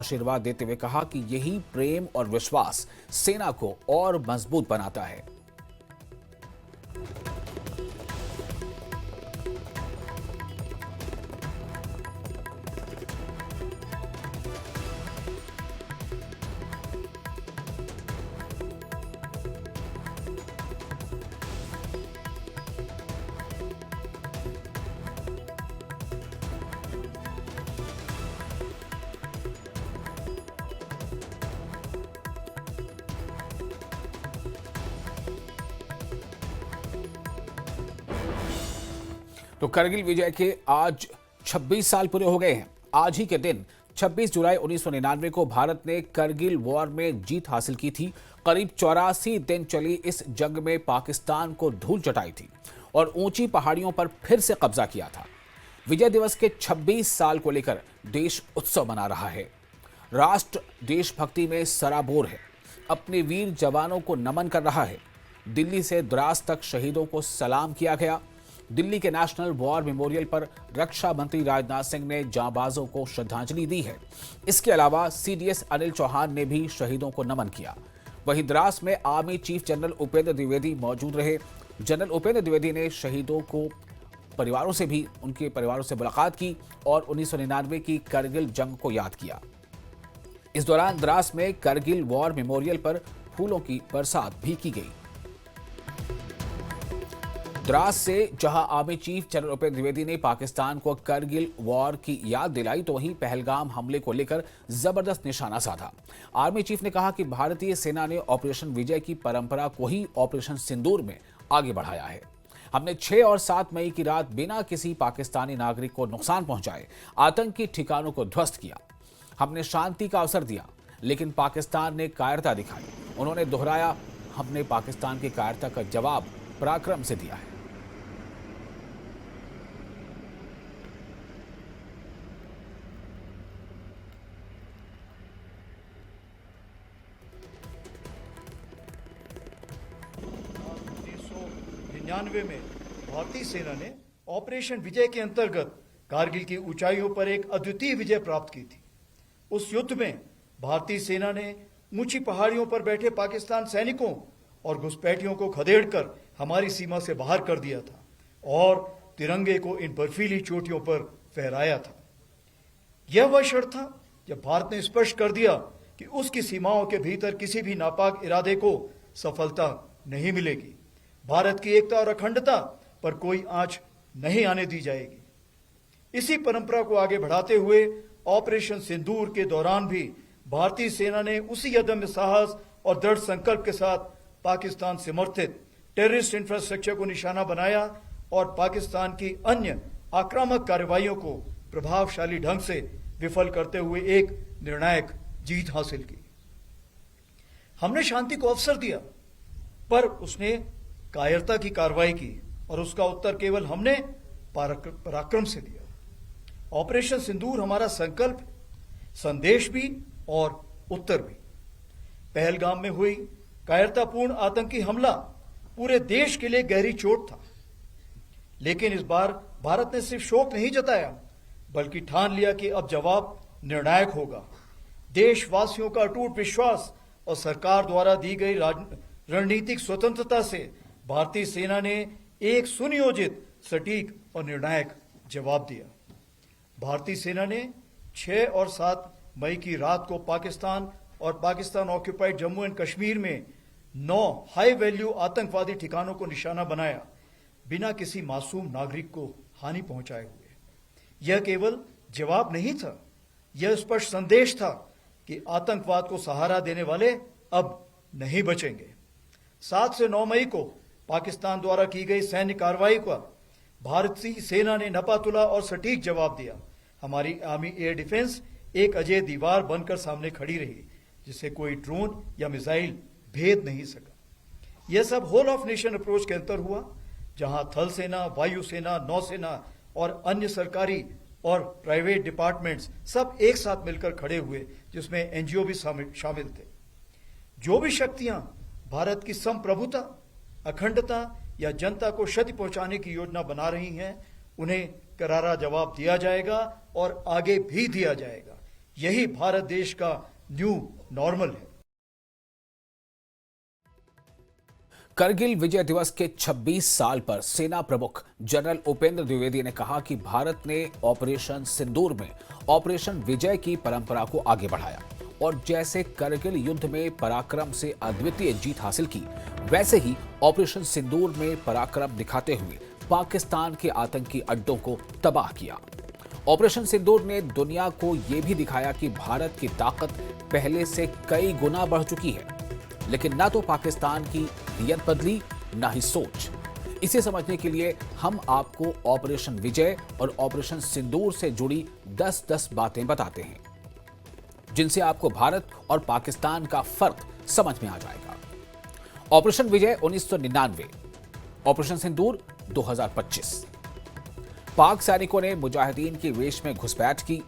आशीर्वाद देते हुए कहा कि यही प्रेम और विश्वास सेना को और मजबूत बनाता है। तो करगिल विजय के आज 26 साल पूरे हो गए हैं। आज ही के दिन 26 जुलाई 1999 को भारत ने करगिल वॉर में जीत हासिल की थी। करीब 84 दिन चली इस जंग में पाकिस्तान को धूल चटाई थी और ऊंची पहाड़ियों पर फिर से कब्जा किया था। विजय दिवस के 26 साल को लेकर देश उत्सव मना रहा है। राष्ट्र देशभक्ति में सराबोर है, अपने वीर जवानों को नमन कर रहा है। दिल्ली से द्रास तक शहीदों को सलाम किया गया। दिल्ली के नेशनल वॉर मेमोरियल पर रक्षा मंत्री राजनाथ सिंह ने जांबाजों को श्रद्धांजलि दी है। इसके अलावा सीडीएस अनिल चौहान ने भी शहीदों को नमन किया। वहीं द्रास में army chief general Upendra Dwivedi मौजूद रहे। जनरल उपेंद्र द्विवेदी ने शहीदों को उनके परिवारों से मुलाकात की और 1999 की करगिल जंग को याद किया। इस दौरान द्रास में करगिल वॉर मेमोरियल पर फूलों की बरसात भी की गई। द्रास से जहां army chief general Upendra Dwivedi ने पाकिस्तान को करगिल वॉर की याद दिलाई, तो वहीं पहलगाम हमले को लेकर जबरदस्त निशाना साधा। आर्मी चीफ ने कहा कि भारतीय सेना ने ऑपरेशन विजय की परंपरा को ही ऑपरेशन सिंदूर में आगे बढ़ाया है। हमने 6 और 7 मई की रात बिना किसी पाकिस्तानी नागरिक को नुकसान पहुंचाए आतंकी ठिकानों को ध्वस्त किया। हमने शांति का अवसर दिया, लेकिन पाकिस्तान ने कायरता दिखाई। उन्होंने दोहराया, हमने पाकिस्तान की कायरता का जवाब पराक्रम से दिया है। में भारतीय सेना ने ऑपरेशन विजय के अंतर्गत कारगिल की ऊंचाइयों पर एक अद्वितीय विजय प्राप्त की थी। उस युद्ध में भारतीय सेना ने ऊंची पहाड़ियों पर बैठे पाकिस्तान सैनिकों और घुसपैठियों को खदेड़कर हमारी सीमा से बाहर कर दिया था और तिरंगे को इन बर्फीली चोटियों पर फहराया था। यह वह क्षण था जब भारत ने स्पष्ट कर दिया कि उसकी सीमाओं के भीतर किसी भी नापाक इरादे को सफलता नहीं मिलेगी। भारत की एकता और अखंडता पर कोई आंच नहीं आने दी जाएगी। इसी परंपरा को आगे बढ़ाते हुए ऑपरेशन सिंदूर के दौरान भी भारतीय सेना ने उसी अदम्य साहस और दृढ़ संकल्प के साथ पाकिस्तान समर्थित टेररिस्ट इंफ्रास्ट्रक्चर को निशाना बनाया और पाकिस्तान की अन्य आक्रामक कार्रवाइयों को प्रभावशाली ढंग से विफल करते हुए एक निर्णायक जीत हासिल की। हमने शांति को अवसर दिया, पर उसने कायरता की कार्रवाई की और उसका उत्तर केवल हमने पराक्रम से दिया। ऑपरेशन सिंदूर हमारा संकल्प, संदेश भी और उत्तर भी। पहलगाम में हुई कायरतापूर्ण आतंकी हमला पूरे देश के लिए गहरी चोट था, लेकिन इस बार भारत ने सिर्फ शोक नहीं जताया, बल्कि ठान लिया कि अब जवाब निर्णायक होगा। देशवासियों का अटूट विश्वास और सरकार द्वारा दी गई रणनीतिक स्वतंत्रता से भारतीय सेना ने एक सुनियोजित, सटीक और निर्णायक जवाब दिया। भारतीय सेना ने 6 और 7 मई की रात को पाकिस्तान और पाकिस्तान ऑक्यूपाइड जम्मू एंड कश्मीर में 9 हाई वैल्यू आतंकवादी ठिकानों को निशाना बनाया, बिना किसी मासूम नागरिक को हानि पहुंचाए हुए। यह केवल जवाब नहीं था, यह स्पष्ट संदेश था कि आतंकवाद को सहारा देने वाले अब नहीं बचेंगे। 7 से 9 मई को पाकिस्तान द्वारा की गई सैन्य कार्रवाई का भारतीय सेना ने नपातुला और सटीक जवाब दिया। हमारी आर्मी एयर डिफेंस एक अजय दीवार बनकर सामने खड़ी रही, जिसे कोई ड्रोन या मिसाइल भेद नहीं सका। यह सब होल ऑफ नेशन अप्रोच के अंतर हुआ, जहां थल सेना, वायु सेना, नौसेना और अन्य सरकारी और प्राइवेट डिपार्टमेंट्स सब एक साथ मिलकर खड़े हुए, जिसमें एनजीओ भी शामिल थे। जो भी शक्तियां भारत की संप्रभुता, अखंडता या जनता को क्षति पहुंचाने की योजना बना रही हैं, उन्हें करारा जवाब दिया जाएगा और आगे भी दिया जाएगा। यही भारत देश का न्यू नॉर्मल है। करगिल विजय दिवस के 26 साल पर सेना प्रमुख जनरल उपेंद्र द्विवेदी ने कहा कि भारत ने ऑपरेशन सिंदूर में ऑपरेशन विजय की परंपरा को आगे बढ़ाया और जैसे करगिल युद्ध में पराक्रम से अद्वितीय जीत हासिल की, वैसे ही ऑपरेशन सिंदूर में पराक्रम दिखाते हुए पाकिस्तान के आतंकी अड्डों को तबाह किया। ऑपरेशन सिंदूर ने दुनिया को यह भी दिखाया कि भारत की ताकत पहले से कई गुना बढ़ चुकी है, लेकिन ना तो पाकिस्तान की नीयत बदली, ना ही सोच। इसे समझने के लिए हम आपको ऑपरेशन विजय और ऑपरेशन सिंदूर से जुड़ी 10-10 बातें बताते हैं, जिनसे आपको भारत और पाकिस्तान का फर्क समझ में आ जाएगा। ऑपरेशन विजय 1999, ऑपरेशन सिंदूर 2025। पाक सैनिकों ने मुजाहिदीन की वेश में घुसपैठ की।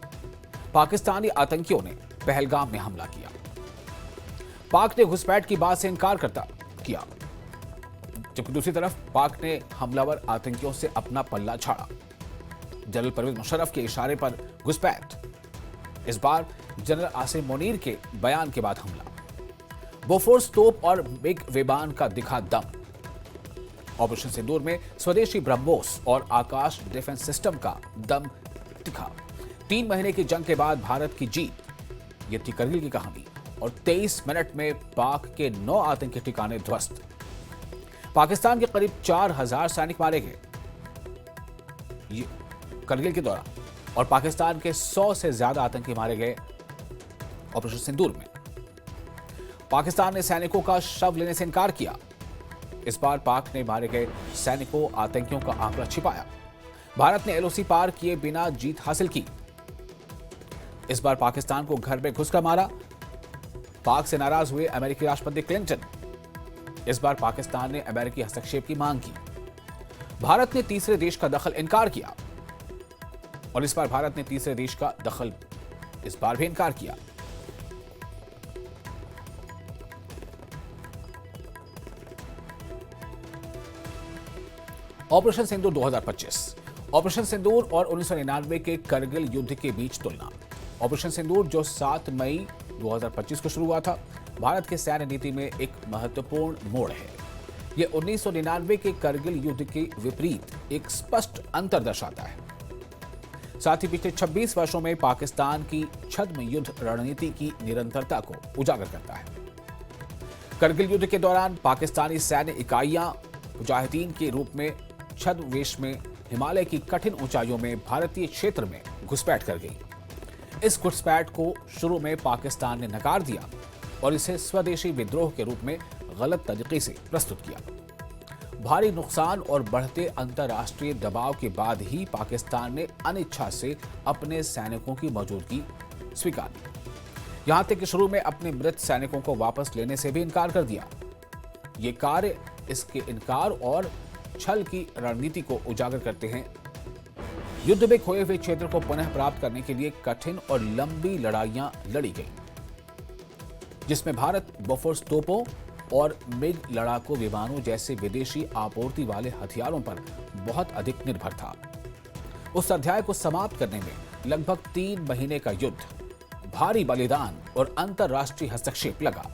पाकिस्तानी आतंकियों ने पहलगाम में हमला किया। पाक ने घुसपैठ की बात से इनकार किया, जबकि दूसरी तरफ पाक ने हमलावर आतंकियों से अपना पल्ला झाड़ा। जनरल परवेज मुशर्रफ के इशारे पर घुसपैठ, इस बार जनरल आसिम मुनीर के बयान के बाद हमला। बोफोर्स तोप और मिग विमान का दिखा दम। ऑपरेशन सिंदूर में स्वदेशी ब्रह्मोस और आकाश डिफेंस सिस्टम का दम दिखा। 3 महीने की जंग के बाद भारत की जीत, ये थी करगिल की कहानी। और 23 मिनट में पाक के 9 आतंकी ठिकाने ध्वस्त। पाकिस्तान के करीब 4000 सैनिक मारे गए ये करगिल के दौरान, और पाकिस्तान के 100 से ज्यादा आतंकी मारे गए ऑपरेशन सिंदूर में। पाकिस्तान ने सैनिकों का शव लेने से इनकार किया। इस बार पाक ने मारे गए सैनिकों आतंकियों का आंकड़ा छिपाया। भारत ने एलओसी पार किए बिना जीत हासिल की। इस बार पाकिस्तान को घर में घुसकर मारा। पाक से नाराज हुए अमेरिकी राष्ट्रपति क्लिंटन। इस बार पाकिस्तान ने अमेरिकी हस्तक्षेप की मांग की। भारत ने तीसरे देश का दखल इनकार किया, और इस बार भारत ने तीसरे देश का दखल इस बार भी इनकार किया। ऑपरेशन सिंदूर 2025। ऑपरेशन सिंदूर और 1999 के करगिल युद्ध के बीच तुलना। ऑपरेशन सिंदूर जो 7 मई 2025 को शुरू हुआ था, भारत के सैन्य नीति में एक महत्वपूर्ण मोड़ है। यह 1999 के करगिल युद्ध के विपरीत एक स्पष्ट अंतर दर्शाता है। साथ ही पिछले 26 वर्षों में पाकिस्तान की छद्म युद्ध रणनीति की निरंतरता को उजागर करता है। करगिल युद्ध के दौरान पाकिस्तानी सैन्य इकाइयां मुजाहिदीन के रूप में छद्म वेश में हिमालय की कठिन ऊंचाइयों में भारतीय क्षेत्र में घुसपैठ कर गई। इस घुसपैठ को शुरू में पाकिस्तान ने नकार दिया और इसे स्वदेशी विद्रोह के रूप में गलत तरीके से प्रस्तुत किया। भारी नुकसान और बढ़ते अंतर्राष्ट्रीय दबाव के बाद ही पाकिस्तान ने अनिच्छा से अपने सैनिकों की मौजूदगी स्वीकार की। यहां तक कि शुरू में अपने मृत सैनिकों को वापस लेने से भी इनकार कर दिया। ये कार्य इसके इनकार और छल की रणनीति को उजागर करते हैं। युद्ध में खोए हुए क्षेत्र को पुनः प्राप्त करने के लिए कठिन और लंबी लड़ाइयां लड़ी गई, जिसमें भारत बोफोर्स तोपों और मिग लड़ाकू विमानों जैसे विदेशी आपूर्ति वाले हथियारों पर बहुत अधिक निर्भर था। उस अध्याय को समाप्त करने में लगभग 3 महीने का युद्ध, भारी बलिदान और अंतर्राष्ट्रीय हस्तक्षेप लगा।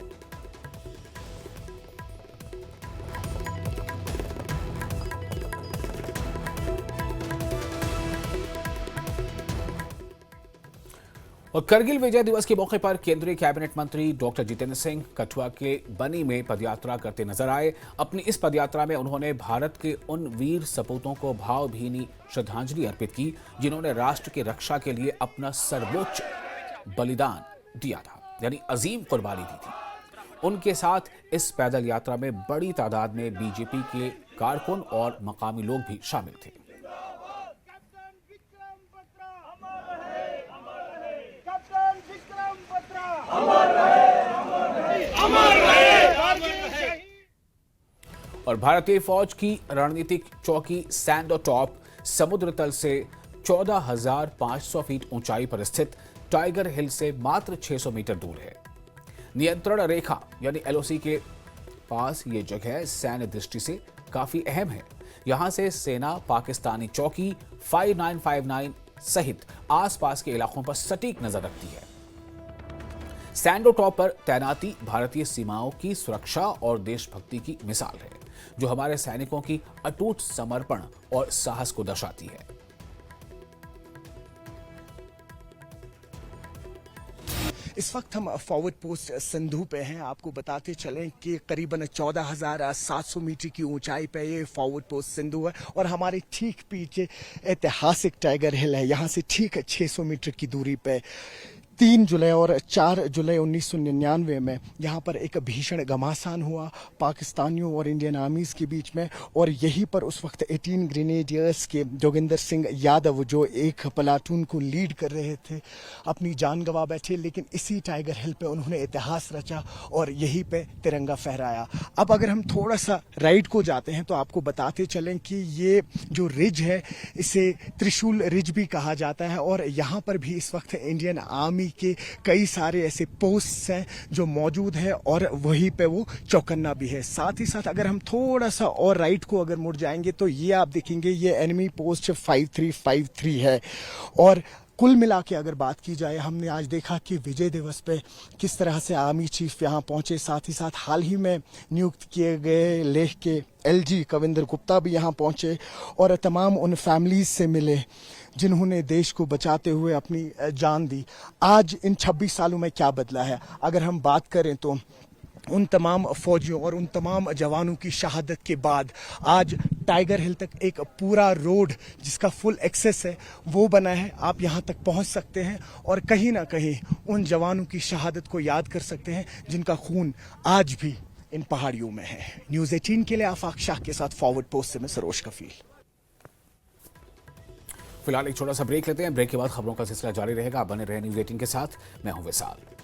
और करगिल विजय दिवस के मौके पर केंद्रीय कैबिनेट मंत्री डॉक्टर जितेंद्र सिंह कठुआ के बनी में पदयात्रा करते नजर आए। अपनी इस पदयात्रा में उन्होंने भारत के उन वीर सपूतों को भावभीनी श्रद्धांजलि अर्पित की, जिन्होंने राष्ट्र की रक्षा के लिए अपना सर्वोच्च बलिदान दिया था, यानी अजीम कुर्बानी दी थी। उनके साथ इस पैदल यात्रा में बड़ी तादाद में बीजेपी के कारकुन और मकामी लोग भी शामिल थे। और भारतीय फौज की रणनीतिक चौकी सैंडो टॉप समुद्र तल से 14,500 फीट ऊंचाई पर स्थित टाइगर हिल से मात्र 600 मीटर दूर है। नियंत्रण रेखा यानी एलओसी के पास ये जगह सैन्य दृष्टि से काफी अहम है। यहां से सेना पाकिस्तानी चौकी 5959 सहित आसपास के इलाकों पर सटीक नजर रखती है। सैंडो टॉप पर तैनाती भारतीय सीमाओं की सुरक्षा और देशभक्ति की मिसाल है, जो हमारे सैनिकों की अटूट समर्पण और साहस को दर्शाती है। इस वक्त हम फॉरवर्ड पोस्ट सिंधु पे हैं। आपको बताते चलें कि करीबन 14,700 मीटर की ऊंचाई पे ये फॉरवर्ड पोस्ट सिंधु है और हमारे ठीक पीछे ऐतिहासिक टाइगर हिल है। यहाँ से ठीक 600 मीटर की दूरी पे 3 जुलाई और 4 जुलाई 1999 में यहाँ पर एक भीषण घमासान हुआ पाकिस्तानियों और इंडियन आर्मीज के बीच में, और यहीं पर उस वक्त 18 ग्रेनेडियर्स के जोगिंदर सिंह यादव, जो एक प्लाटून को लीड कर रहे थे, अपनी जान गंवा बैठे। लेकिन इसी टाइगर हिल पे उन्होंने इतिहास रचा और यहीं पे तिरंगा फहराया। अब अगर हम थोड़ा सा राइट को जाते हैं तो आपको बताते चलें कि ये जो रिज है इसे त्रिशूल रिज भी कहा जाता है, और यहाँ पर भी इस वक्त इंडियन आर्मी के कई सारे ऐसे पोस्ट्स हैं जो मौजूद है और वहीं पे वो चौकन्ना भी है। साथ ही साथ अगर हम थोड़ा सा और राइट को अगर मुड़ जाएंगे तो ये आप देखेंगे ये एनिमी पोस्ट 5353 है। और कुल मिला के अगर बात की जाए, हमने आज देखा कि विजय दिवस पे किस तरह से आर्मी चीफ यहाँ पहुंचे। साथ ही साथ हाल ही में नियुक्त किए गए लेह के LG कविंदर गुप्ता भी यहाँ पहुंचे और तमाम उन फैमिलीज से मिले जिन्होंने देश को बचाते हुए अपनी जान दी। आज इन 26 सालों में क्या बदला है अगर हम बात करें तो उन तमाम फौजियों और उन तमाम जवानों की शहादत के बाद आज टाइगर हिल तक एक पूरा रोड जिसका फुल एक्सेस है वो बना है। आप यहाँ तक पहुँच सकते हैं और कहीं ना कहीं उन जवानों की शहादत को याद कर सकते हैं जिनका खून आज भी इन पहाड़ियों में है। न्यूज़ 18 के लिए आफाक शाह के साथ फॉरवर्ड पोस्ट से मैं सरोज कफील। फिलहाल एक छोटा सा ब्रेक लेते हैं। ब्रेक के बाद खबरों का सिलसिला जारी रहेगा। आप बने रहे न्यूज़ 18 के साथ। मैं हूं विशाल।